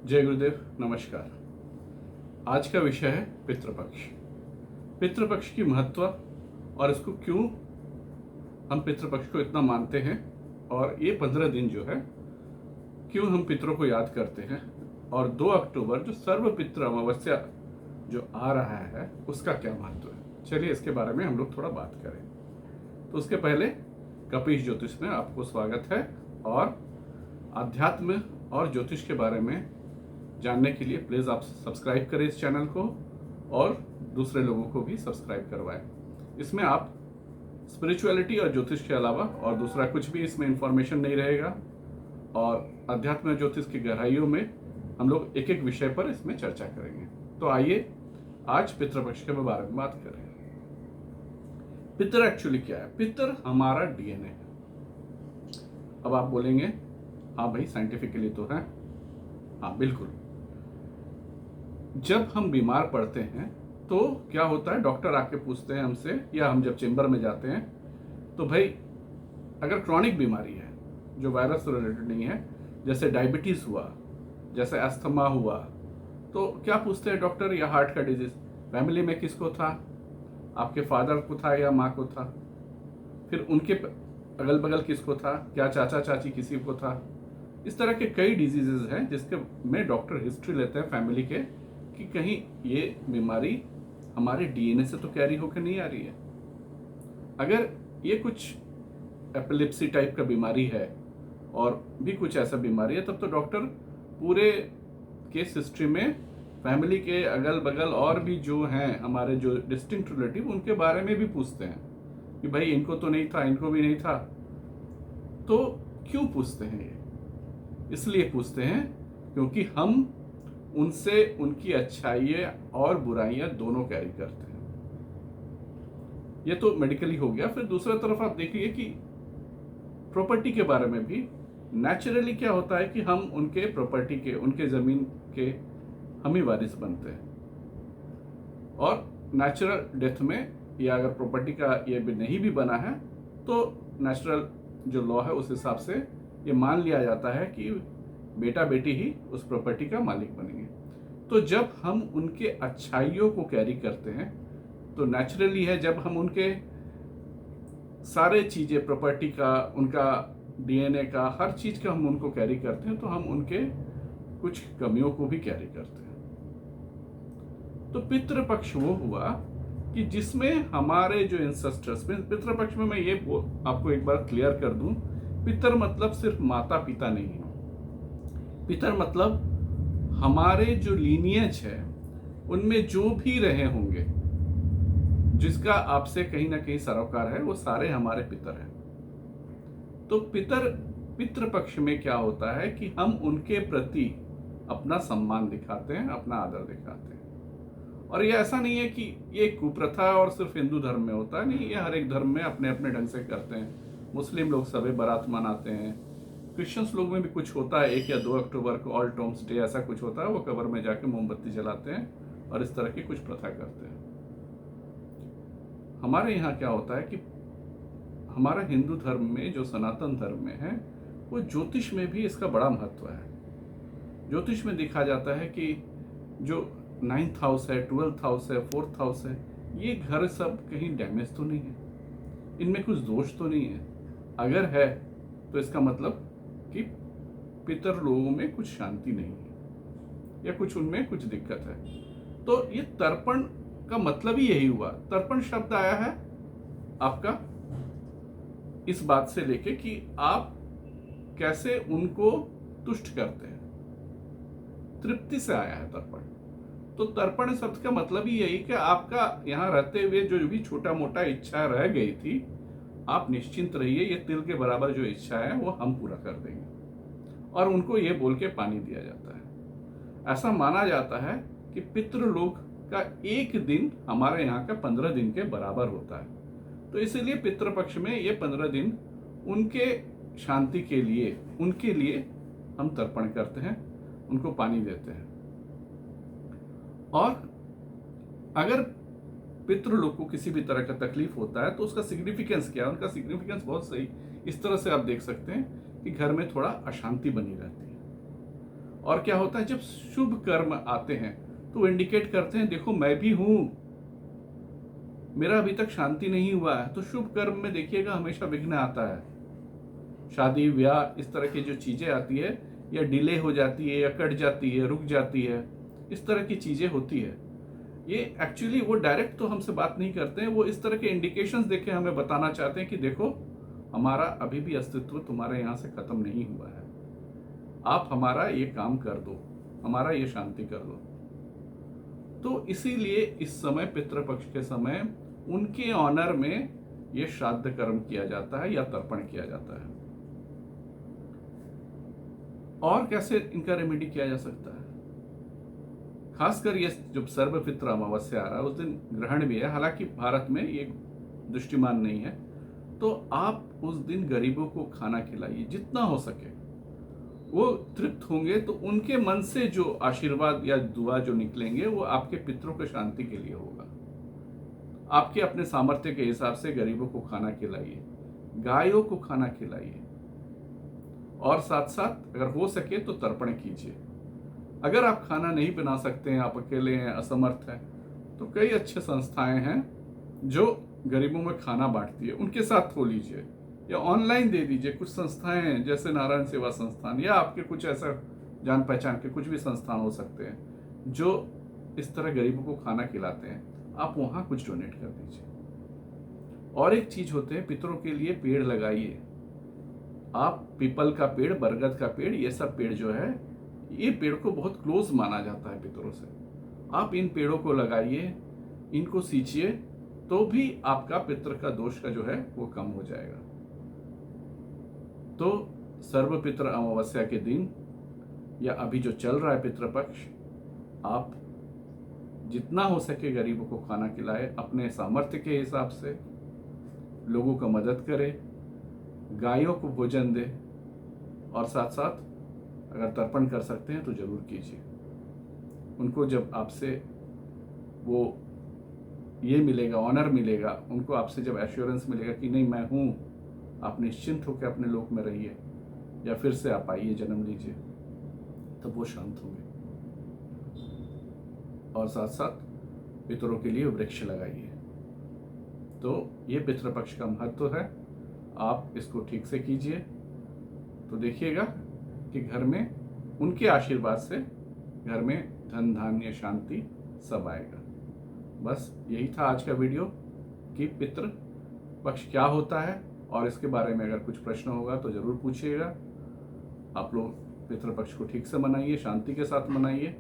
जय गुरुदेव, नमस्कार। आज का विषय है पितृपक्ष। पितृपक्ष की महत्व और इसको क्यों हम पितृपक्ष को इतना मानते हैं, और ये 15 दिन जो है क्यों हम पितरों को याद करते हैं, और 2 अक्टूबर जो सर्व पितृ अमावस्या जो आ रहा है उसका क्या महत्व है। चलिए इसके बारे में हम लोग थोड़ा बात करें। तो उसके पहले कपीश ज्योतिष में आपको स्वागत है, और आध्यात्म और ज्योतिष के बारे में जानने के लिए प्लीज़ आप सब्सक्राइब करें इस चैनल को, और दूसरे लोगों को भी सब्सक्राइब करवाएं। इसमें आप स्पिरिचुअलिटी और ज्योतिष के अलावा और दूसरा कुछ भी इसमें इंफॉर्मेशन नहीं रहेगा, और अध्यात्म और ज्योतिष की गहराइयों में हम लोग एक एक विषय पर इसमें चर्चा करेंगे। तो आइए आज पितृपक्ष के बारे में बात करें। पितृ एक्चुअली क्या है? पितृ हमारा डीएनए है। अब आप बोलेंगे हाँ भाई साइंटिफिकली तो है। हाँ बिल्कुल। जब हम बीमार पड़ते हैं तो क्या होता है, डॉक्टर आके पूछते हैं हमसे, या हम जब चेंबर में जाते हैं तो भाई अगर क्रॉनिक बीमारी है जो वायरस से रिलेटेड नहीं है, जैसे डायबिटीज हुआ, जैसे अस्थमा हुआ, तो क्या पूछते हैं डॉक्टर? या हार्ट का डिजीज फैमिली में किसको था? आपके फादर को था या माँ को था? फिर उनके अगल बगल किसको था? क्या चाचा चाची किसी को था? इस तरह के कई डिजीजेज हैं जिसके में डॉक्टर हिस्ट्री लेते हैं फैमिली के, कि कहीं ये बीमारी हमारे डीएनए से तो कैरी होकर नहीं आ रही है। अगर ये कुछ एपिलेप्सी टाइप का बीमारी है और भी कुछ ऐसा बीमारी है, तब तो डॉक्टर पूरे केस हिस्ट्री में फैमिली के अगल बगल और भी जो हैं हमारे जो डिस्टिंक्ट रिलेटिव, उनके बारे में भी पूछते हैं कि भाई इनको तो नहीं था, इनको भी नहीं था। तो क्यों पूछते हैं? ये इसलिए पूछते हैं क्योंकि हम उनसे उनकी अच्छाइयाँ और बुराइयां दोनों कैरी करते हैं। ये तो मेडिकली हो गया। फिर दूसरा तरफ आप देखिए कि प्रॉपर्टी के बारे में भी नेचुरली क्या होता है कि हम उनके प्रॉपर्टी के, उनके जमीन के हम ही वारिस बनते हैं, और नेचुरल डेथ में, या अगर प्रॉपर्टी का ये भी नहीं भी बना है तो नेचुरल जो लॉ है उस हिसाब से ये मान लिया जाता है कि बेटा बेटी ही उस प्रॉपर्टी का मालिक बनेंगे। तो जब हम उनके अच्छाइयों को कैरी करते हैं तो नेचुरली है, जब हम उनके सारे चीज़ें, प्रॉपर्टी का, उनका डीएनए का, हर चीज़ का हम उनको कैरी करते हैं, तो हम उनके कुछ कमियों को भी कैरी करते हैं। तो पितृपक्ष वो हुआ कि जिसमें हमारे जो इंसेस्टर्स, पितृपक्ष में मैं ये आपको एक बार क्लियर कर दूं, पितर मतलब सिर्फ माता पिता नहीं है। पितर मतलब हमारे जो लीनियज है उनमें जो भी रहे होंगे, जिसका आपसे कहीं ना कहीं सरोकार है, वो सारे हमारे पितर हैं। तो पितृपक्ष में क्या होता है कि हम उनके प्रति अपना सम्मान दिखाते हैं, अपना आदर दिखाते हैं। और ये ऐसा नहीं है कि ये कुप्रथा और सिर्फ हिंदू धर्म में होता है, नहीं, ये हर एक धर्म में अपने अपने ढंग से करते हैं। मुस्लिम लोग सबे बारात मनाते हैं, क्रिश्चियंस लोग में भी कुछ होता है, 1 या 2 अक्टूबर को ऑल टॉम्स डे ऐसा कुछ होता है, वो कब्र में जाके मोमबत्ती जलाते हैं और इस तरह की कुछ प्रथा करते हैं। हमारे यहाँ क्या होता है कि हमारा हिंदू धर्म में, जो सनातन धर्म में है, वो ज्योतिष में भी इसका बड़ा महत्व है। ज्योतिष में देखा जाता है कि जो 9th हाउस है, 12th हाउस है, 4th हाउस है, ये घर सब कहीं डैमेज तो नहीं है, इनमें कुछ दोष तो नहीं है। अगर है तो इसका मतलब कि पितर लोगों में कुछ शांति नहीं है, या कुछ उनमें कुछ दिक्कत है। तो ये तर्पण का मतलब ही यही हुआ। तर्पण शब्द आया है आपका इस बात से लेके कि आप कैसे उनको तुष्ट करते हैं, तृप्ति से आया है तर्पण। तो तर्पण शब्द का मतलब ही यही कि आपका यहाँ रहते हुए जो भी छोटा मोटा इच्छा रह गई थी, आप निश्चिंत रहिए, ये तिल के बराबर जो इच्छा है वो हम पूरा कर देंगे। और उनको ये बोल के पानी दिया जाता है। ऐसा माना जाता है कि पितृलोक का एक दिन हमारे यहाँ का 15 दिन के बराबर होता है। तो इसीलिए पितृपक्ष में ये 15 दिन उनके शांति के लिए, उनके लिए हम तर्पण करते हैं, उनको पानी देते हैं। और अगर पितृलोक को किसी भी तरह का तकलीफ होता है तो उसका सिग्निफिकेंस क्या है? उनका सिग्निफिकेंस बहुत सही इस तरह से आप देख सकते हैं कि घर में थोड़ा अशांति बनी रहती है, और क्या होता है, जब शुभ कर्म आते हैं तो इंडिकेट करते हैं देखो मैं भी हूं, मेरा अभी तक शांति नहीं हुआ है। तो शुभ कर्म में देखिएगा हमेशा विघ्न आता है। शादी ब्याह इस तरह की जो चीजें आती है या डिले हो जाती है या कट जाती है, रुक जाती है, इस तरह की चीजें होती है। ये एक्चुअली वो डायरेक्ट तो हमसे बात नहीं करते हैं, वो इस तरह के इंडिकेशंस देके हमें बताना चाहते हैं कि देखो हमारा अभी भी अस्तित्व तुम्हारे यहाँ से खत्म नहीं हुआ है, आप हमारा ये काम कर दो, हमारा ये शांति कर दो। तो इसीलिए इस समय पितृपक्ष के समय उनके ऑनर में ये श्राद्ध कर्म किया जाता है या तर्पण किया जाता है। और कैसे इनका रेमेडी किया जा सकता है? खासकर ये जब सर्वपितृ अमावस्या आ रहा है उस दिन ग्रहण भी है, हालांकि भारत में ये दृष्टिमान नहीं है, तो आप उस दिन गरीबों को खाना खिलाइए जितना हो सके। वो तृप्त होंगे तो उनके मन से जो आशीर्वाद या दुआ जो निकलेंगे वो आपके पितरों के शांति के लिए होगा। आपके अपने सामर्थ्य के हिसाब से गरीबों को खाना खिलाइए, गायों को खाना खिलाइए, और साथ साथ अगर हो सके तो तर्पण कीजिए। अगर आप खाना नहीं बना सकते हैं, आप अकेले हैं, असमर्थ हैं, तो कई अच्छे संस्थाएं हैं जो गरीबों में खाना बांटती है, उनके साथ हो लीजिए या ऑनलाइन दे दीजिए। कुछ संस्थाएं हैं जैसे नारायण सेवा संस्थान या आपके कुछ ऐसा जान पहचान के कुछ भी संस्थान हो सकते हैं जो इस तरह गरीबों को खाना खिलाते हैं, आप वहां कुछ डोनेट कर दीजिए। और एक चीज होते हैं, पितरों के लिए पेड़ लगाइए। आप पीपल का पेड़, बरगद का पेड़, ये सब पेड़ जो है, ये पेड़ को बहुत क्लोज माना जाता है पितरों से। आप इन पेड़ों को लगाइए, इनको सींचिए, तो भी आपका पितृ का दोष का जो है वो कम हो जाएगा। तो सर्वपितृ अमावस्या के दिन या अभी जो चल रहा है पितृपक्ष, आप जितना हो सके गरीबों को खाना खिलाए, अपने सामर्थ्य के हिसाब से लोगों का मदद करें, गायों को भोजन दे, और साथ साथ अगर तर्पण कर सकते हैं तो जरूर कीजिए। उनको जब आपसे वो ये मिलेगा, ऑनर मिलेगा, उनको आपसे जब एश्योरेंस मिलेगा कि नहीं मैं हूँ, आप निश्चिंत होकर अपने लोक में रहिए या फिर से आप आइए, जन्म लीजिए, तब वो शांत होंगे। और साथ साथ पितरों के लिए वृक्ष लगाइए। तो ये पितृपक्ष का महत्व है, आप इसको ठीक से कीजिए तो देखिएगा कि घर में उनके आशीर्वाद से घर में धन धान्य शांति सब आएगा। बस यही था आज का वीडियो कि पितृ पक्ष क्या होता है, और इसके बारे में अगर कुछ प्रश्न होगा तो जरूर पूछिएगा। आप लोग पितृपक्ष को ठीक से मनाइए, शांति के साथ मनाइए।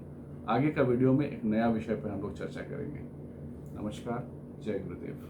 आगे का वीडियो में एक नया विषय पर हम लोग चर्चा करेंगे। नमस्कार, जय गुरुदेव।